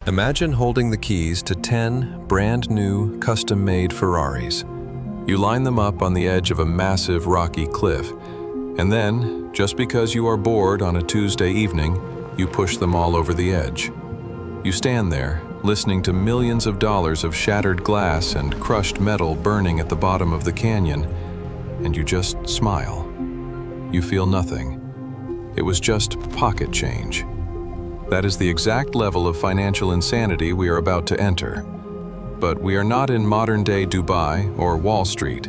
Imagine holding the keys to 10 brand new, custom-made Ferraris. You line them up on the edge of a massive rocky cliff, and then, just because you are bored on a Tuesday evening, you push them all over the edge. You stand there, listening to millions of dollars of shattered glass and crushed metal burning at the bottom of the canyon, and you just smile. You feel nothing. It was just pocket change. That is the exact level of financial insanity we are about to enter. But we are not in modern-day Dubai or Wall Street.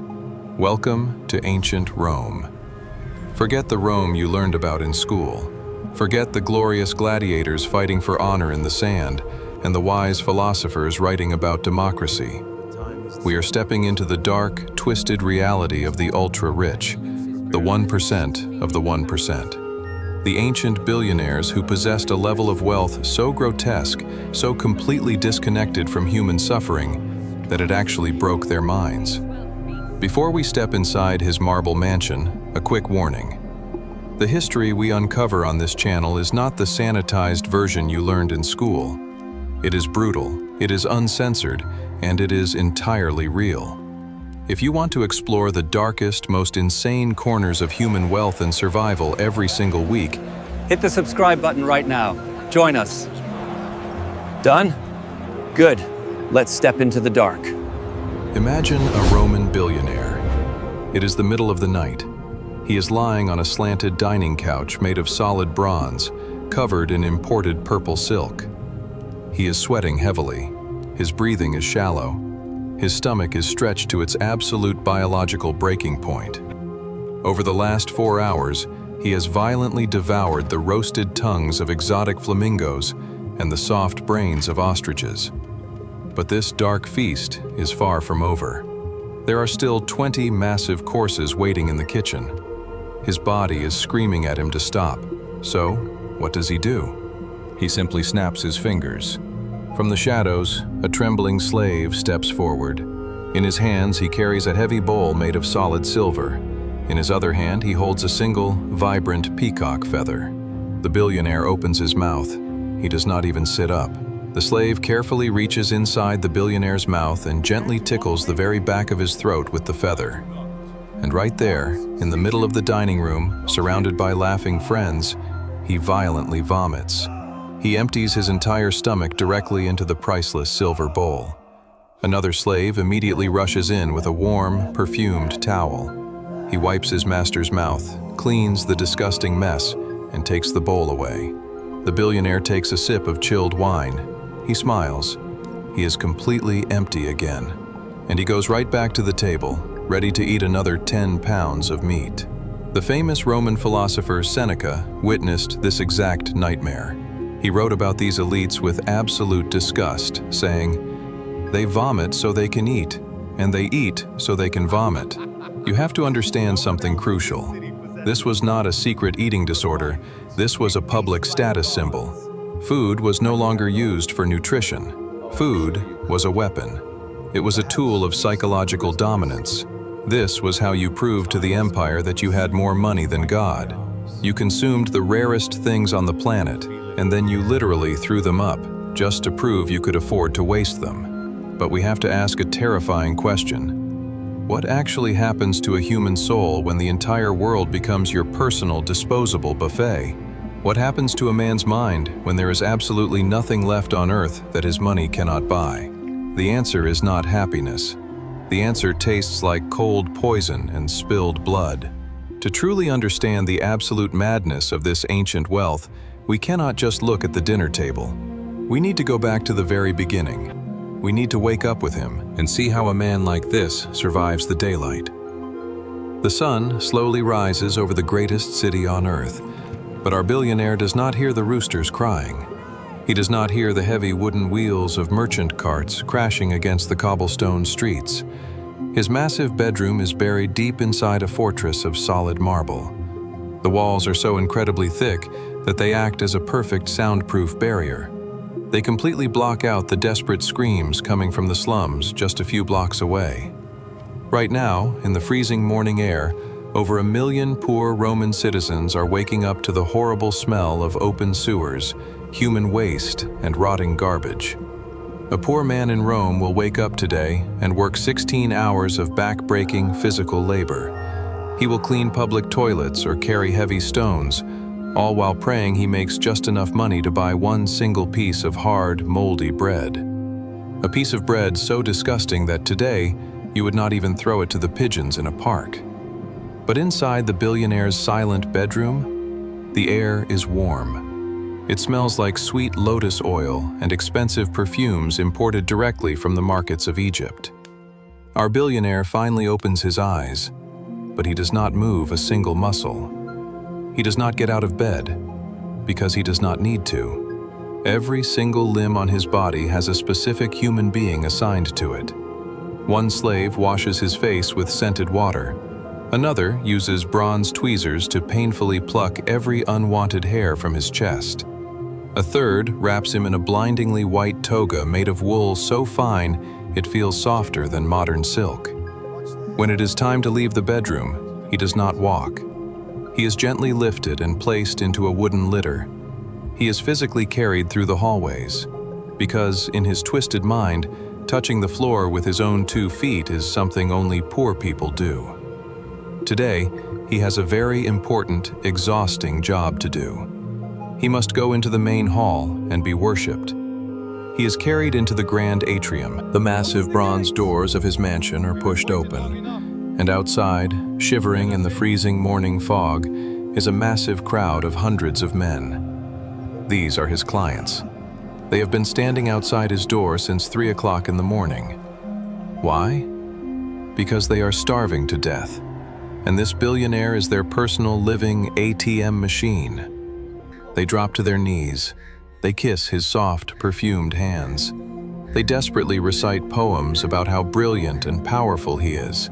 Welcome to ancient Rome. Forget the Rome you learned about in school. Forget the glorious gladiators fighting for honor in the sand and the wise philosophers writing about democracy. We are stepping into the dark, twisted reality of the ultra-rich, the 1% of the 1%. The ancient billionaires who possessed a level of wealth so grotesque, so completely disconnected from human suffering, that it actually broke their minds. Before we step inside his marble mansion, a quick warning. The history we uncover on this channel is not the sanitized version you learned in school. It is brutal, it is uncensored, and it is entirely real. If you want to explore the darkest, most insane corners of human wealth and survival every single week, hit the subscribe button right now. Join us. Done? Good. Let's step into the dark. Imagine a Roman billionaire. It is the middle of the night. He is lying on a slanted dining couch made of solid bronze, covered in imported purple silk. He is sweating heavily. His breathing is shallow. His stomach is stretched to its absolute biological breaking point. Over the last 4 hours, he has violently devoured the roasted tongues of exotic flamingos and the soft brains of ostriches. But this dark feast is far from over. There are still 20 massive courses waiting in the kitchen. His body is screaming at him to stop. So, what does he do? He simply snaps his fingers. From the shadows, a trembling slave steps forward. In his hands, he carries a heavy bowl made of solid silver. In his other hand, he holds a single, vibrant peacock feather. The billionaire opens his mouth. He does not even sit up. The slave carefully reaches inside the billionaire's mouth and gently tickles the very back of his throat with the feather. And right there, in the middle of the dining room, surrounded by laughing friends, he violently vomits. He empties his entire stomach directly into the priceless silver bowl. Another slave immediately rushes in with a warm, perfumed towel. He wipes his master's mouth, cleans the disgusting mess, and takes the bowl away. The billionaire takes a sip of chilled wine. He smiles. He is completely empty again. And he goes right back to the table, ready to eat another 10 pounds of meat. The famous Roman philosopher Seneca witnessed this exact nightmare. He wrote about these elites with absolute disgust, saying, "They vomit so they can eat, and they eat so they can vomit." You have to understand something crucial. This was not a secret eating disorder. This was a public status symbol. Food was no longer used for nutrition. Food was a weapon. It was a tool of psychological dominance. This was how you proved to the empire that you had more money than God. You consumed the rarest things on the planet, and then you literally threw them up, just to prove you could afford to waste them. But we have to ask a terrifying question. What actually happens to a human soul when the entire world becomes your personal disposable buffet? What happens to a man's mind when there is absolutely nothing left on earth that his money cannot buy? The answer is not happiness. The answer tastes like cold poison and spilled blood. To truly understand the absolute madness of this ancient wealth, we cannot just look at the dinner table. We need to go back to the very beginning. We need to wake up with him and see how a man like this survives the daylight. The sun slowly rises over the greatest city on earth, but our billionaire does not hear the roosters crying. He does not hear the heavy wooden wheels of merchant carts crashing against the cobblestone streets. His massive bedroom is buried deep inside a fortress of solid marble. The walls are so incredibly thick that they act as a perfect soundproof barrier. They completely block out the desperate screams coming from the slums just a few blocks away. Right now, in the freezing morning air, over 1 million poor Roman citizens are waking up to the horrible smell of open sewers human waste, and rotting garbage. A poor man in Rome will wake up today and work 16 hours of back-breaking physical labor. He will clean public toilets or carry heavy stones, all while praying he makes just enough money to buy one single piece of hard, moldy bread. A piece of bread so disgusting that today you would not even throw it to the pigeons in a park. But inside the billionaire's silent bedroom, the air is warm. It smells like sweet lotus oil and expensive perfumes imported directly from the markets of Egypt. Our billionaire finally opens his eyes, but he does not move a single muscle. He does not get out of bed, because he does not need to. Every single limb on his body has a specific human being assigned to it. One slave washes his face with scented water. Another uses bronze tweezers to painfully pluck every unwanted hair from his chest. A third wraps him in a blindingly white toga made of wool so fine it feels softer than modern silk. When it is time to leave the bedroom, he does not walk. He is gently lifted and placed into a wooden litter. He is physically carried through the hallways, because in his twisted mind, touching the floor with his own 2 feet is something only poor people do. Today, he has a very important, exhausting job to do. He must go into the main hall and be worshipped. He is carried into the grand atrium. The massive bronze doors of his mansion are pushed open, and outside, shivering in the freezing morning fog, is a massive crowd of hundreds of men. These are his clients. They have been standing outside his door since 3 o'clock in the morning. Why? Because they are starving to death, and this billionaire is their personal living ATM machine. They drop to their knees. They kiss his soft, perfumed hands. They desperately recite poems about how brilliant and powerful he is.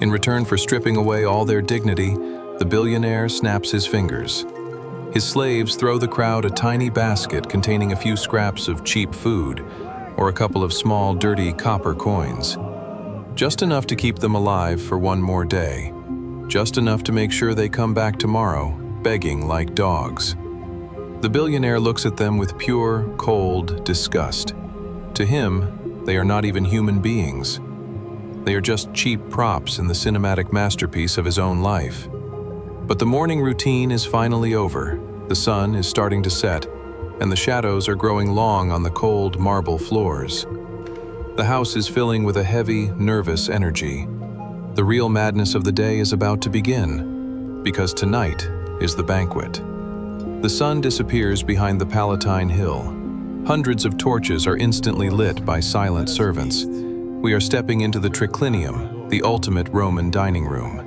In return for stripping away all their dignity, the billionaire snaps his fingers. His slaves throw the crowd a tiny basket containing a few scraps of cheap food or a couple of small, dirty copper coins. Just enough to keep them alive for one more day. Just enough to make sure they come back tomorrow, begging like dogs. The billionaire looks at them with pure, cold disgust. To him, they are not even human beings. They are just cheap props in the cinematic masterpiece of his own life. But the morning routine is finally over. The sun is starting to set, and the shadows are growing long on the cold marble floors. The house is filling with a heavy, nervous energy. The real madness of the day is about to begin, because tonight is the banquet. The sun disappears behind the Palatine Hill. Hundreds of torches are instantly lit by silent servants. We are stepping into the triclinium, the ultimate Roman dining room.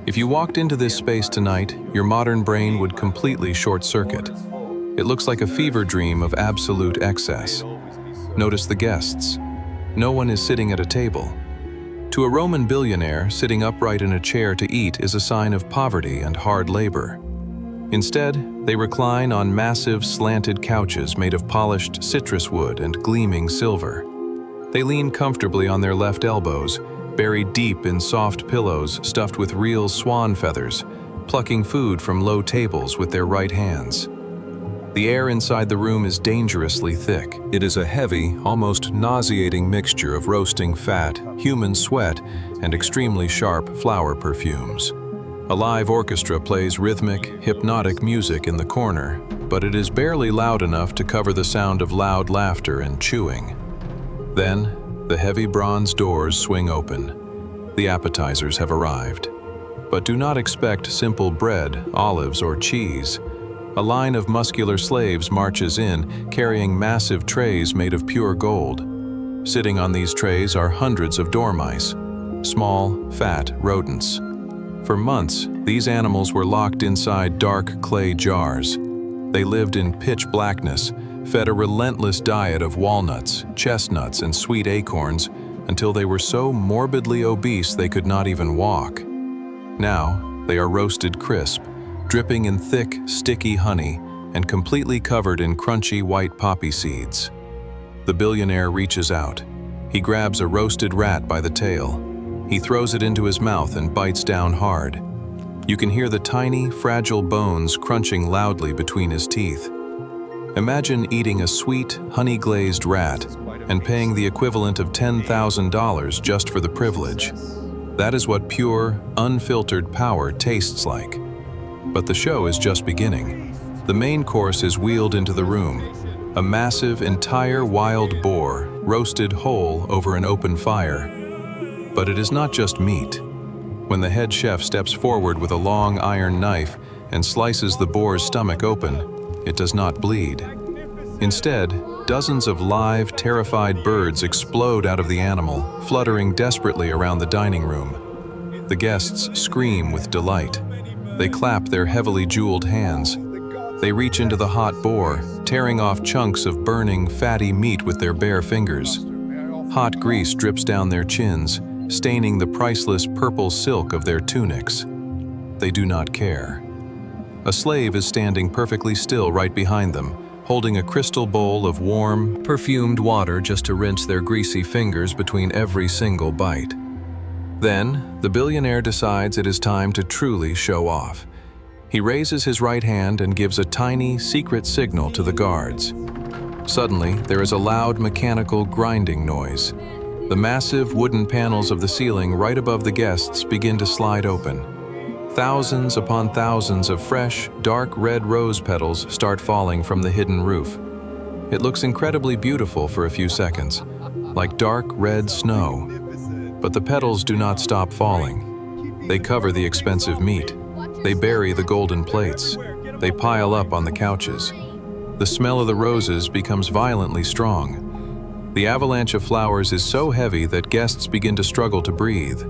If you walked into this space tonight, your modern brain would completely short-circuit. It looks like a fever dream of absolute excess. Notice the guests. No one is sitting at a table. To a Roman billionaire, sitting upright in a chair to eat is a sign of poverty and hard labor. Instead, they recline on massive, slanted couches made of polished citrus wood and gleaming silver. They lean comfortably on their left elbows, buried deep in soft pillows stuffed with real swan feathers, plucking food from low tables with their right hands. The air inside the room is dangerously thick. It is a heavy, almost nauseating mixture of roasting fat, human sweat, and extremely sharp flower perfumes. A live orchestra plays rhythmic, hypnotic music in the corner, but it is barely loud enough to cover the sound of loud laughter and chewing. Then, the heavy bronze doors swing open. The appetizers have arrived. But do not expect simple bread, olives, or cheese. A line of muscular slaves marches in, carrying massive trays made of pure gold. Sitting on these trays are hundreds of dormice, small, fat rodents. For months, these animals were locked inside dark clay jars. They lived in pitch blackness, fed a relentless diet of walnuts, chestnuts, and sweet acorns until they were so morbidly obese they could not even walk. Now, they are roasted crisp, dripping in thick, sticky honey and completely covered in crunchy white poppy seeds. The billionaire reaches out. He grabs a roasted rat by the tail. He throws it into his mouth and bites down hard. You can hear the tiny, fragile bones crunching loudly between his teeth. Imagine eating a sweet, honey-glazed rat and paying the equivalent of $10,000 just for the privilege. That is what pure, unfiltered power tastes like. But the show is just beginning. The main course is wheeled into the room. A massive, entire wild boar, roasted whole over an open fire. But it is not just meat. When the head chef steps forward with a long iron knife and slices the boar's stomach open, it does not bleed. Instead, dozens of live, terrified birds explode out of the animal, fluttering desperately around the dining room. The guests scream with delight. They clap their heavily jeweled hands. They reach into the hot boar, tearing off chunks of burning, fatty meat with their bare fingers. Hot grease drips down their chins, staining the priceless purple silk of their tunics. They do not care. A slave is standing perfectly still right behind them, holding a crystal bowl of warm, perfumed water just to rinse their greasy fingers between every single bite. Then, the billionaire decides it is time to truly show off. He raises his right hand and gives a tiny, secret signal to the guards. Suddenly, there is a loud mechanical grinding noise. The massive wooden panels of the ceiling right above the guests begin to slide open. Thousands upon thousands of fresh, dark red rose petals start falling from the hidden roof. It looks incredibly beautiful for a few seconds, like dark red snow. But the petals do not stop falling. They cover the expensive meat. They bury the golden plates. They pile up on the couches. The smell of the roses becomes violently strong. The avalanche of flowers is so heavy that guests begin to struggle to breathe.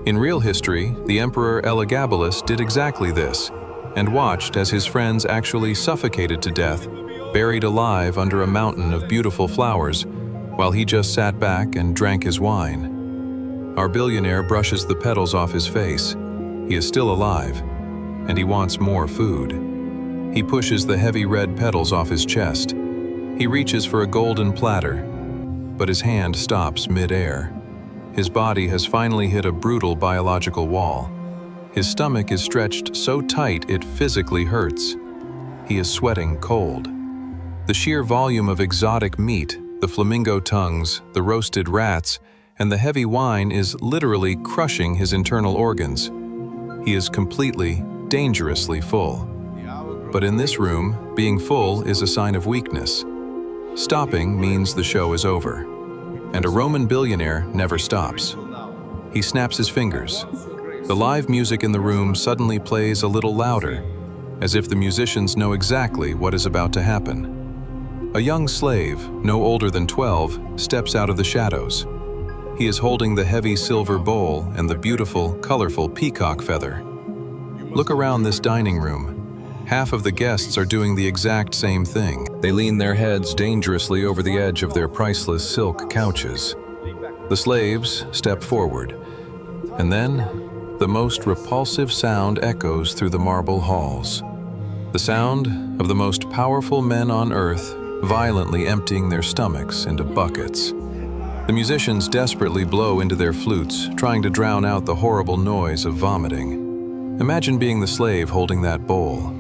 In real history, the Emperor Elagabalus did exactly this, and watched as his friends actually suffocated to death, buried alive under a mountain of beautiful flowers, while he just sat back and drank his wine. Our billionaire brushes the petals off his face. He is still alive, and he wants more food. He pushes the heavy red petals off his chest. He reaches for a golden platter, but his hand stops mid-air. His body has finally hit a brutal biological wall. His stomach is stretched so tight it physically hurts. He is sweating cold. The sheer volume of exotic meat, the flamingo tongues, the roasted rats, and the heavy wine is literally crushing his internal organs. He is completely, dangerously full. But in this room, being full is a sign of weakness. Stopping means the show is over. And a Roman billionaire never stops. He snaps his fingers. The live music in the room suddenly plays a little louder, as if the musicians know exactly what is about to happen. A young slave, no older than 12, steps out of the shadows. He is holding the heavy silver bowl and the beautiful, colorful peacock feather. Look around this dining room. Half of the guests are doing the exact same thing. They lean their heads dangerously over the edge of their priceless silk couches. The slaves step forward, and then the most repulsive sound echoes through the marble halls. The sound of the most powerful men on earth violently emptying their stomachs into buckets. The musicians desperately blow into their flutes, trying to drown out the horrible noise of vomiting. Imagine being the slave holding that bowl.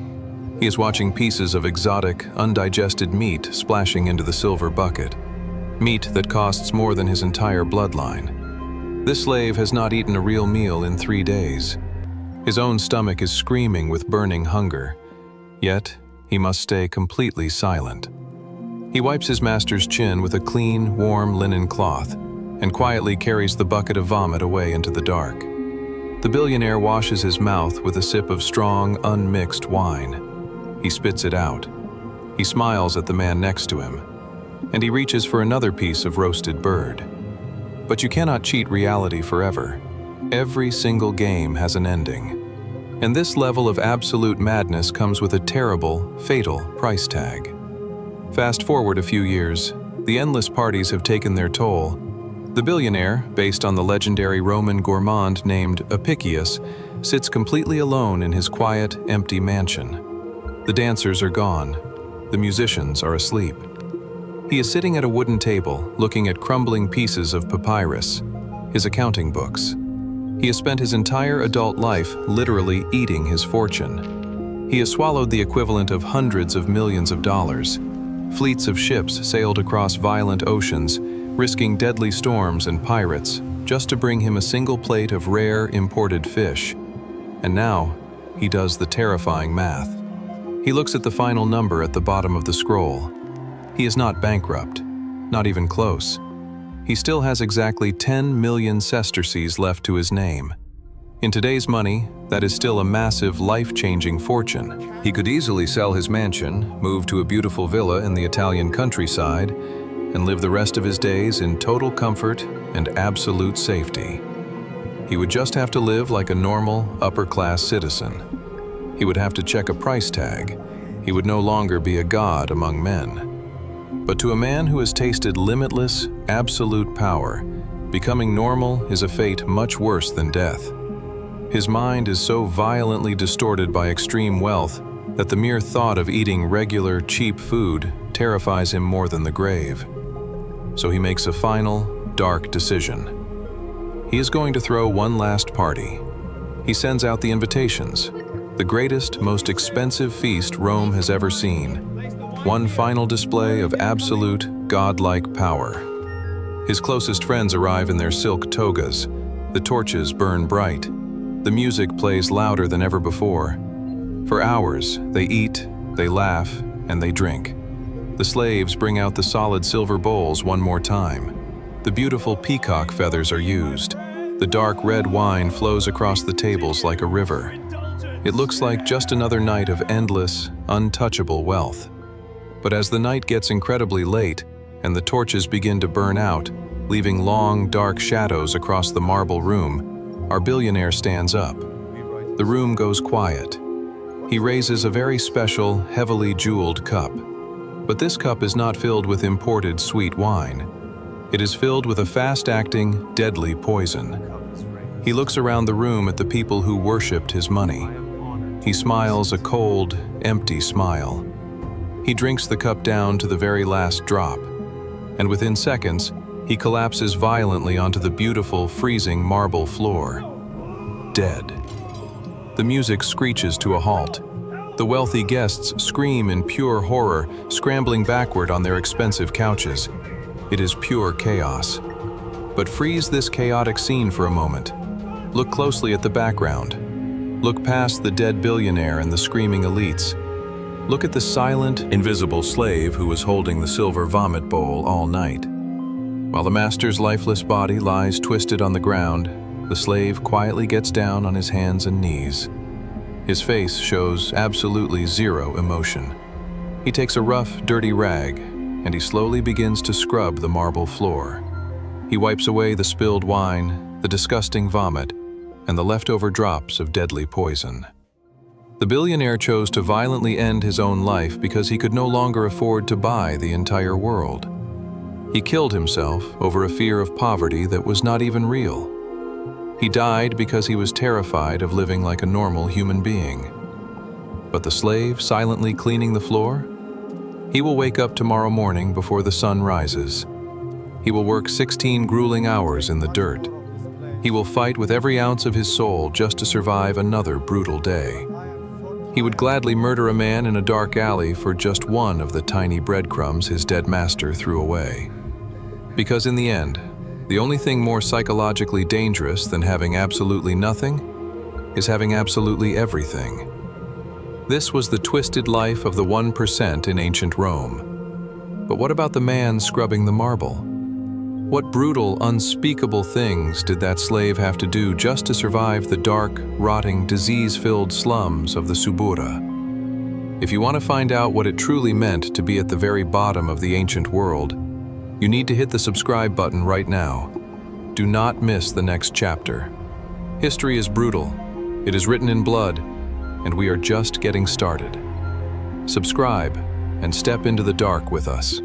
He is watching pieces of exotic, undigested meat splashing into the silver bucket. Meat that costs more than his entire bloodline. This slave has not eaten a real meal in 3 days. His own stomach is screaming with burning hunger. Yet, he must stay completely silent. He wipes his master's chin with a clean, warm linen cloth and quietly carries the bucket of vomit away into the dark. The billionaire washes his mouth with a sip of strong, unmixed wine. He spits it out. He smiles at the man next to him, and he reaches for another piece of roasted bird. But you cannot cheat reality forever. Every single game has an ending. And this level of absolute madness comes with a terrible, fatal price tag. Fast forward a few years, the endless parties have taken their toll. The billionaire, based on the legendary Roman gourmand named Apicius, sits completely alone in his quiet, empty mansion. The dancers are gone. The musicians are asleep. He is sitting at a wooden table, looking at crumbling pieces of papyrus, his accounting books. He has spent his entire adult life literally eating his fortune. He has swallowed the equivalent of hundreds of millions of dollars. Fleets of ships sailed across violent oceans, risking deadly storms and pirates, just to bring him a single plate of rare imported fish. And now, he does the terrifying math. He looks at the final number at the bottom of the scroll. He is not bankrupt, not even close. He still has exactly 10 million sesterces left to his name. In today's money, that is still a massive, life-changing fortune. He could easily sell his mansion, move to a beautiful villa in the Italian countryside, and live the rest of his days in total comfort and absolute safety. He would just have to live like a normal, upper-class citizen. He would have to check a price tag. He would no longer be a god among men. But to a man who has tasted limitless, absolute power, becoming normal is a fate much worse than death. His mind is so violently distorted by extreme wealth that the mere thought of eating regular, cheap food terrifies him more than the grave. So he makes a final, dark decision. He is going to throw one last party. He sends out the invitations, the greatest, most expensive feast Rome has ever seen. One final display of absolute, godlike power. His closest friends arrive in their silk togas. The torches burn bright. The music plays louder than ever before. For hours, they eat, they laugh, and they drink. The slaves bring out the solid silver bowls one more time. The beautiful peacock feathers are used. The dark red wine flows across the tables like a river. It looks like just another night of endless, untouchable wealth. But as the night gets incredibly late and the torches begin to burn out, leaving long, dark shadows across the marble room, our billionaire stands up. The room goes quiet. He raises a very special, heavily jeweled cup. But this cup is not filled with imported sweet wine. It is filled with a fast-acting, deadly poison. He looks around the room at the people who worshipped his money. He smiles a cold, empty smile. He drinks the cup down to the very last drop, and within seconds, he collapses violently onto the beautiful, freezing marble floor. Dead. The music screeches to a halt. The wealthy guests scream in pure horror, scrambling backward on their expensive couches. It is pure chaos. But freeze this chaotic scene for a moment. Look closely at the background. Look past the dead billionaire and the screaming elites. Look at the silent, invisible slave who was holding the silver vomit bowl all night. While the master's lifeless body lies twisted on the ground, the slave quietly gets down on his hands and knees. His face shows absolutely zero emotion. He takes a rough, dirty rag, and he slowly begins to scrub the marble floor. He wipes away the spilled wine, the disgusting vomit, and the leftover drops of deadly poison. The billionaire chose to violently end his own life because he could no longer afford to buy the entire world. He killed himself over a fear of poverty that was not even real. He died because he was terrified of living like a normal human being. But the slave silently cleaning the floor? He will wake up tomorrow morning before the sun rises. He will work 16 grueling hours in the dirt. He will fight with every ounce of his soul just to survive another brutal day. He would gladly murder a man in a dark alley for just one of the tiny breadcrumbs his dead master threw away. Because in the end, the only thing more psychologically dangerous than having absolutely nothing is having absolutely everything. This was the twisted life of the 1% in ancient Rome. But what about the man scrubbing the marble? What brutal, unspeakable things did that slave have to do just to survive the dark, rotting, disease-filled slums of the Subura? If you want to find out what it truly meant to be at the very bottom of the ancient world, you need to hit the subscribe button right now. Do not miss the next chapter. History is brutal. It is written in blood, and we are just getting started. Subscribe and step into the dark with us.